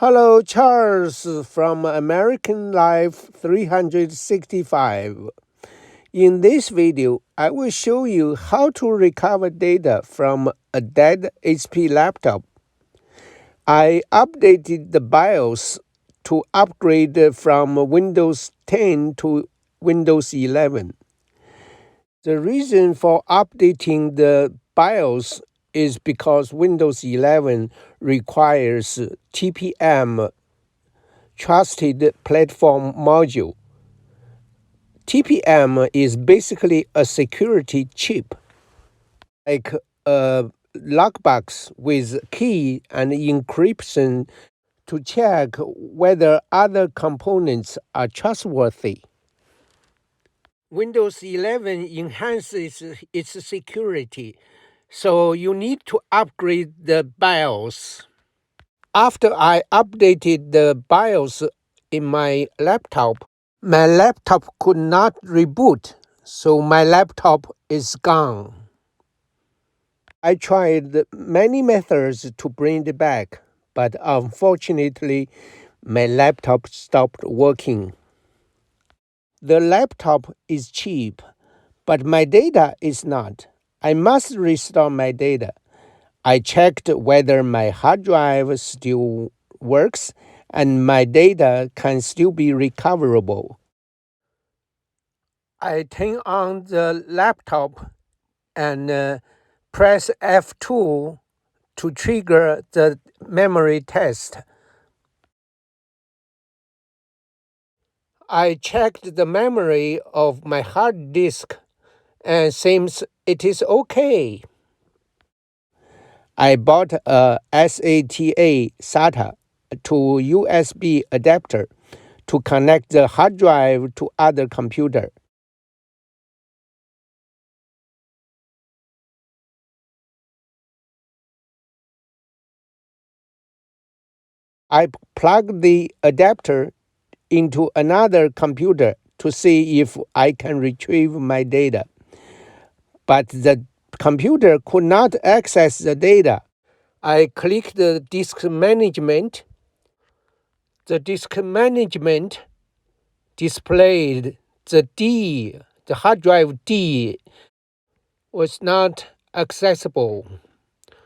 Hello, Charles from American Life 365. In this video, I will show you how to recover data from a dead HP laptop. I updated the BIOS to upgrade from Windows 10 to Windows 11. The reason for updating the BIOS is because Windows 11 requires TPM, Trusted Platform Module. TPM is basically a security chip, like a lockbox with key and encryption to check whether other components are trustworthy. Windows 11 enhances its security, so you need to upgrade the BIOS. After I updated the BIOS in my laptop could not reboot, so my laptop is gone. I tried many methods to bring it back, but unfortunately, my laptop stopped working. The laptop is cheap, but my data is not. I must restore my data. I checked whether my hard drive still works and my data can still be recoverable. I turn on the laptop and press F2 to trigger the memory test. I checked the memory of my hard disk and seems it is okay. I bought a SATA to USB adapter to connect the hard drive to other computer. I plug the adapter into another computer to see if I can retrieve my data. But the computer could not access the data. I clicked the disk management. The disk management displayed the hard drive D was not accessible.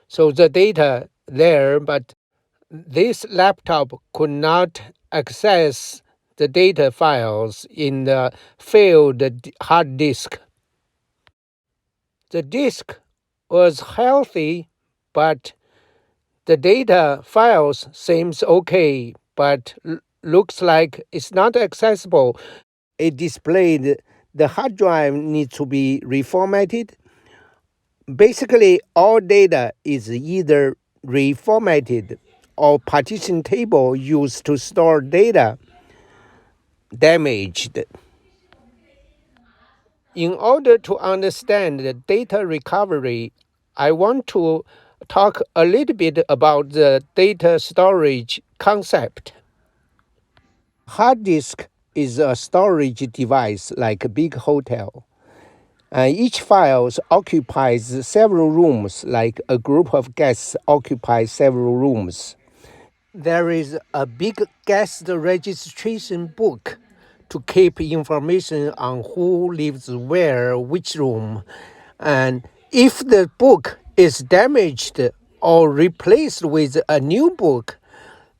So the data there, but this laptop could not access the data files in the failed hard disk. The disk was healthy, but the data files seems okay, but looks like it's not accessible. It displayed the hard drive needs to be reformatted. Basically, all data is either reformatted or partition table used to store data damaged. In order to understand the data recovery, I want to talk a little bit about the data storage concept. Hard disk is a storage device like a big hotel. Each file occupies several rooms, like a group of guests occupies several rooms. There is a big guest registration book to keep information on who lives where, which room. And if the book is damaged or replaced with a new book,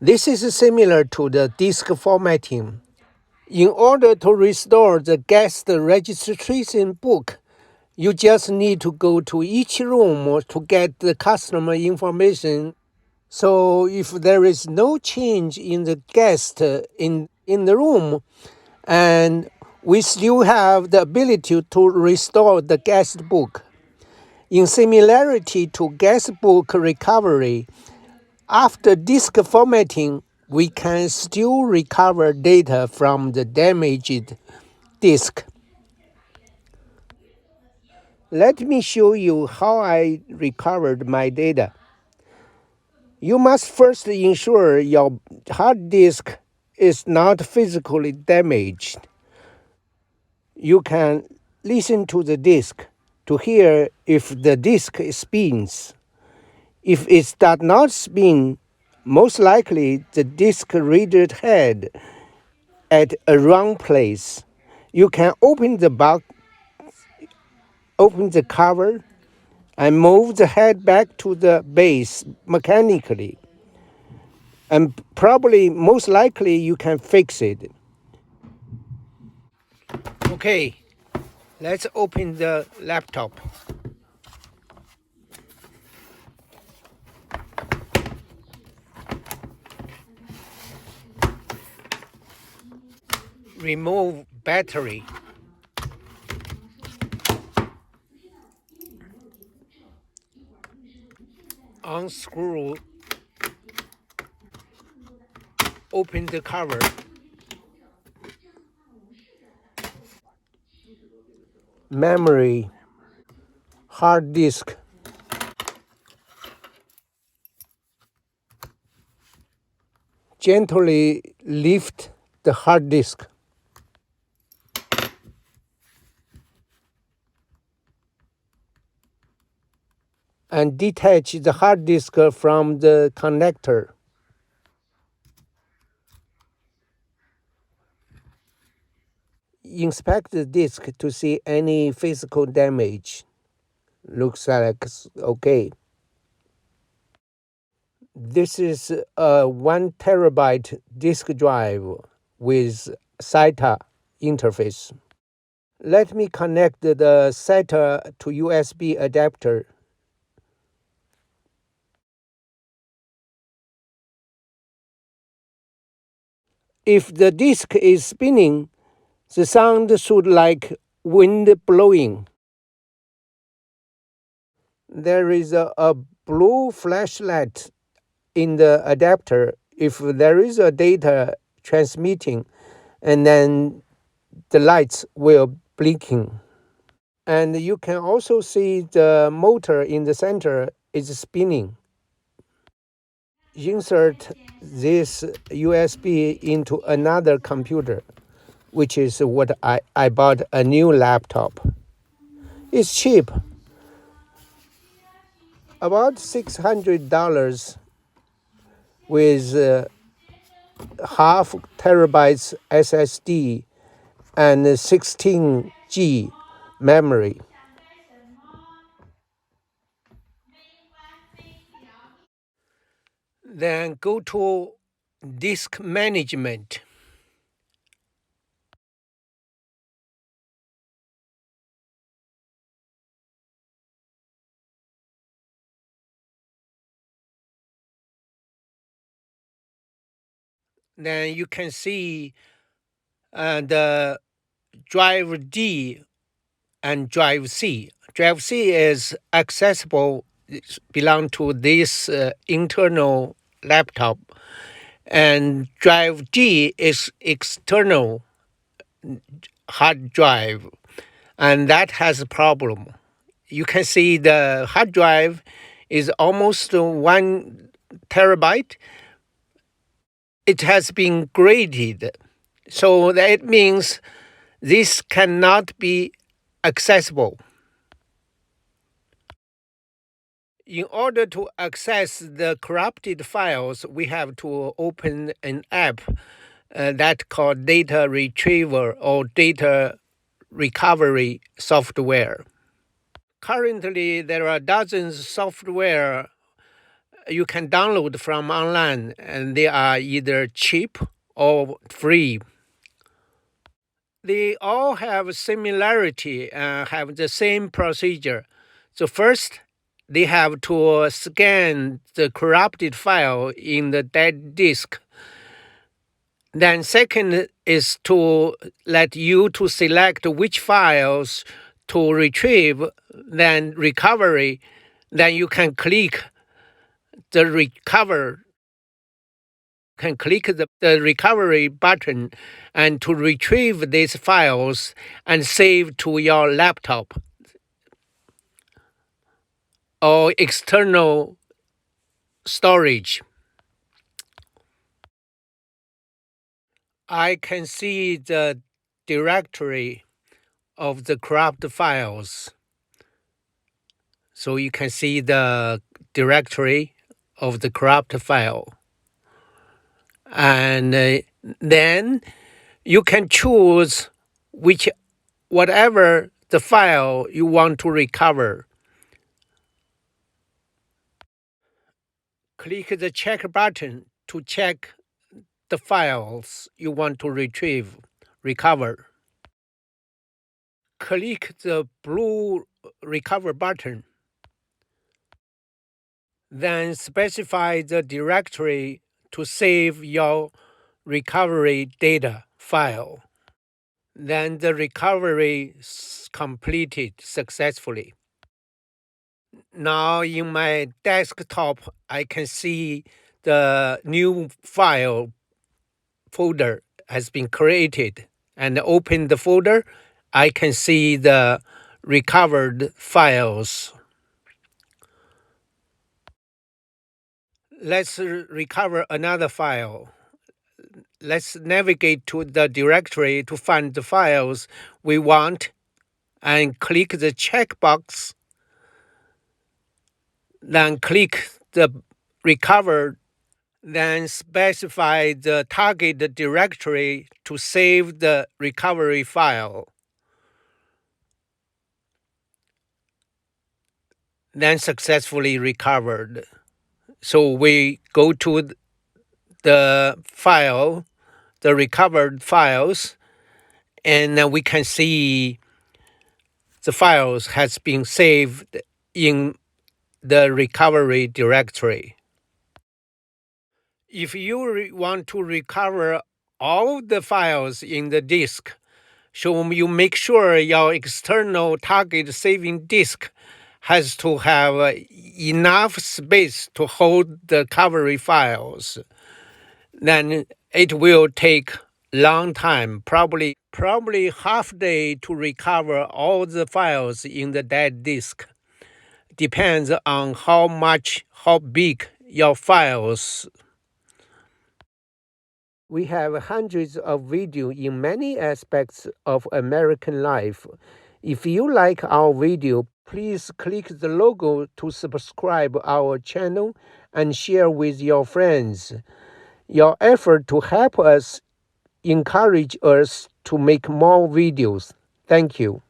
this is similar to the disk formatting. In order to restore the guest registration book, you just need to go to each room to get the customer information. So if there is no change in the guest in the room, and we still have the ability to restore the guest book. In similarity to guest book recovery, after disk formatting, we can still recover data from the damaged disk. Let me show you how I recovered my data. You must first ensure your hard disk is not physically damaged. You can listen to the disk to hear if the disk spins. If it does not spin, Most likely the disk reader head at a wrong place. You can open the box, open the cover, and move the head back to the base mechanically. And probably, most likely, you can fix it. Okay, let's open the laptop. Remove battery. Unscrew. Open the cover. Memory. Hard disk. Gently lift the hard disk. And detach the hard disk from the connector. Inspect the disk to see any physical damage. Looks like okay. This is a 1 terabyte disk drive with SATA interface. Let me connect the SATA to USB adapter. If the disk is spinning, the sound should like wind blowing. There is a blue flashlight in the adapter if there is a data transmitting, and then the lights will blinking. And you can also see the motor in the center is spinning. Insert this USB into another computer, which is what I bought a new laptop. It's cheap, about $600 with half terabytes SSD and 16G memory. Then go to disk management. Then you can see the drive D and drive C. Drive C is accessible, belong to this internal laptop, and drive D is external hard drive, and that has a problem. You can see the hard drive is almost 1 terabyte. It has been graded, so that means this cannot be accessible. In order to access the corrupted files, we have to open an app that's called data retriever or data recovery software. Currently, there are dozens of software you can download from online, and they are either cheap or free. They all have similarity and have the same procedure. So first, they have to scan the corrupted file in the dead disk. Then second is to let you to select which files to retrieve, then recovery. Then you can click the recovery button and to retrieve these files and save to your laptop or external storage. I can see the directory of the corrupt files. So you can see the directory of the corrupt file. And then you can choose whatever the file you want to recover. Click the check button to check the files you want to recover. Click the blue recover button. Then specify the directory to save your recovery data file. Then the recovery is completed successfully. Now in my desktop, I can see the new file folder has been created. And open the folder, I can see the recovered files. Let's recover another file. Let's navigate to the directory to find the files we want and click the checkbox. Then click the recover. Then specify the target directory to save the recovery file. Then successfully recovered. So we go to the file, the recovered files, and we can see the files has been saved in the recovery directory. If you want to recover all the files in the disk, so you make sure your external target saving disk has to have enough space to hold the recovery files. Then it will take long time, probably half day to recover all the files in the dead disk. Depends on how big your files. We have hundreds of videos in many aspects of American life. If you like our video, please click the logo to subscribe our channel and share with your friends. Your effort to help us encourage us to make more videos. Thank you.